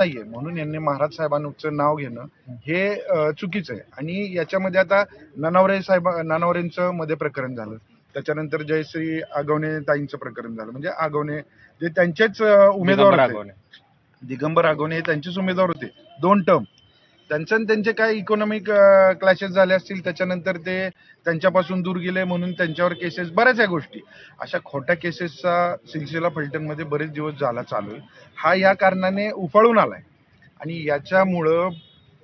नाहीये म्हणून यांनी महाराज साहेबांचं नाव घेणं हे चुकीचं आहे. आणि याच्यामध्ये आता ननावरेंचं मध्ये प्रकरण झालं, त्याच्यानंतर जयश्री आगवणे ताईंचं प्रकरण झालं. म्हणजे आगवणे जे त्यांचेच उमेदवार होते, दिगंबर आगवणे हे त्यांचेच उमेदवार होते 2 टर्म. त्यांचे काय इकॉनॉमिक क्लॅशेस झाले असतील, त्याच्यानंतर ते त्यांच्यापासून दूर गेले म्हणून त्यांच्यावर केसेस, बऱ्याच या गोष्टी, अशा खोट्या केसेसचा सिलसिला फलटणमध्ये बरेच दिवस झाला चालू आहे. हा या कारणाने उफाळून आलाय आणि याच्यामुळं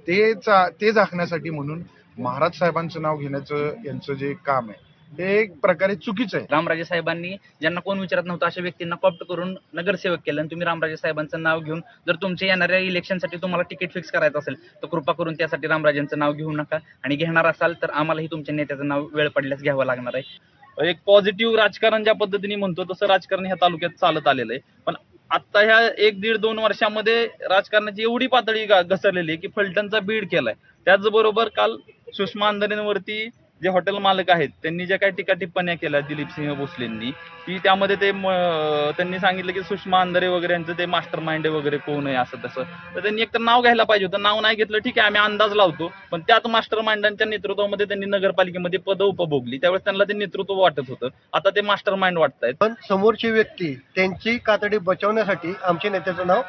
ते झाकण्यासाठी म्हणून महाराज साहेबांचं नाव घेण्याचं यांचं जे काम आहे हे एक प्रकारे चुकीचं आहे. रामराजे साहेबांनी ज्यांना कोण विचारत नव्हतं अशा व्यक्तींना कॉप्ट करून नगरसेवक केलं आणि तुम्ही रामराजे साहेबांचं नाव घेऊन जर तुमच्या येणाऱ्या इलेक्शनसाठी तुम्हाला तिकीट फिक्स करायचं असेल तर कृपा करून त्यासाठी रामराजेंचं नाव घेऊ नका, आणि घेणार असाल तर आम्हालाही तुमच्या नेत्याचं नाव वेळ पडल्यास घ्यावं लागणार आहे. एक पॉझिटिव्ह राजकारण ज्या पद्धतीने म्हणतो तसं राजकारण ह्या तालुक्यात चालत आलेलं आहे. पण आता ह्या 1-1.5-2 वर्षामध्ये राजकारणाची एवढी पातळी घसरलेली आहे की फलटणचा बीड केलाय. त्याचबरोबर काल सुषमा अंधारेंवरती जे हॉटेल मालक आहेत त्यांनी ज्या काही टीका टिप्पण्या केल्या दिलीप सिंह भोसलेंनी, की त्यामध्ये त्यांनी सांगितलं की सुषमा अंधारे वगैरे यांचं ते मास्टर माइंड वगैरे कोण आहे असं तसं. तर त्यांनी एकतर नाव घ्यायला पाहिजे होतं, नाव नाही घेतलं ठीक आहे, आम्ही अंदाज लावतो, पण त्याच मास्टर माइंडांच्या नेतृत्वामध्ये त्यांनी नगरपालिकेमध्ये पदं उपभोगली, त्यावेळेस त्यांना ते नेतृत्व वाटत होतं. आता ते मास्टर माइंड वाटतायत. पण समोरची व्यक्ती त्यांची कातडी बचावण्यासाठी आमच्या नेत्याचं नाव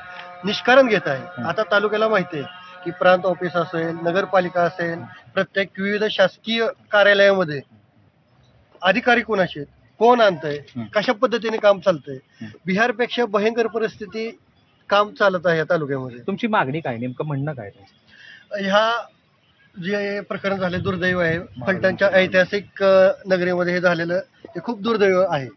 निष्कारण घेत आहे. आता तालुक्याला माहिती आहे की प्रांत ऑफिस असेल, नगरपालिका असेल, प्रत्येक विविध शासकीय कार्यालयामध्ये अधिकारी कोणाचे आहेत, कोण आणतंय, कशा पद्धतीने काम चालतंय, बिहारपेक्षा भयंकर परिस्थिती काम चालत आहे या तालुक्यामध्ये. तुमची मागणी काय, नेमकं म्हणणं काय? ह्या जे प्रकरण झाले दुर्दैव आहे. फलटणच्या ऐतिहासिक नगरीमध्ये हे झालेलं हे खूप दुर्दैव आहे.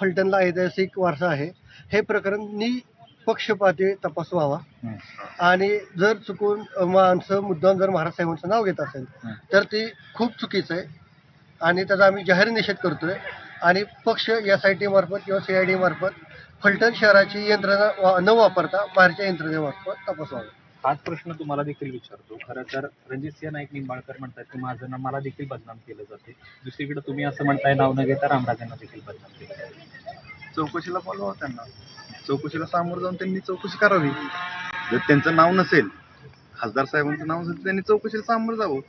फलटणला ऐतिहासिक वारसा आहे. हे प्रकरण निपक्षपाती तपास व्हावा आणि जर चुकून माणसं मुद्दाम जर महाराज साहेबांचं नाव घेत असेल तर ते खूप चुकीचं आहे आणि त्याचा आम्ही जाहीर निषेध करतोय. आणि पक्ष SIT मार्फत किंवा CID मार्फत फलटण शहराची यंत्रणा न वापरता बाहेरच्या यंत्रणेमार्फत तपास व्हावा. हाच प्रश्न तुम्हाला देखील विचारतो. खरं तर रणजितसिंह नाईक निंबाळकर म्हणतात की माझं मला देखील बदनाम केलं जाते. दुसरीकडे तुम्ही असं म्हणताय नाव न घेता रामराजांना देखील बदनाम केलं जाते. चौकशीला बोलवा त्यांना, चौकशीला सामोरं जाऊन त्यांनी चौकशी करावी. जर त्यांचं नाव नसेल, खासदार साहेबांचं नाव नसेल, त्यांनी चौकशीला सामोरं जावं.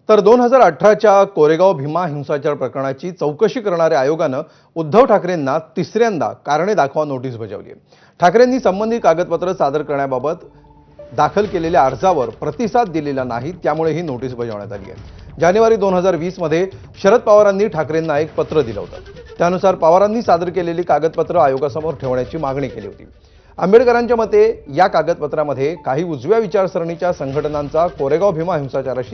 तर 2018च्या कोरेगाव भीमा हिंसाचार प्रकरणाची चौकशी करणाऱ्या आयोगानं उद्धव ठाकरेंना तिसऱ्यांदा कारणे दाखवा नोटीस बजावली आहे. ठाकरेंनी संबंधित कागदपत्र सादर करण्याबाबत दाखल केलेल्या अर्जावर प्रतिसाद दिलेला नाही, त्यामुळे ही नोटीस बजावण्यात आली आहे. जानेवारी 2020 मध्ये शरद पवारांनी ठाकरेंना एक पत्र दिलं होतं. त्यानुसार पवारांनी सादर केलेली कागदपत्र आयोगासमोर ठेवण्याची मागणी केली होती. आंबेडकरांच्या मते या कागदपत्रामध्ये काही उजव्या विचारसरणीच्या संघटनांचा कोरेगाव भीमा हिंसाचाराशी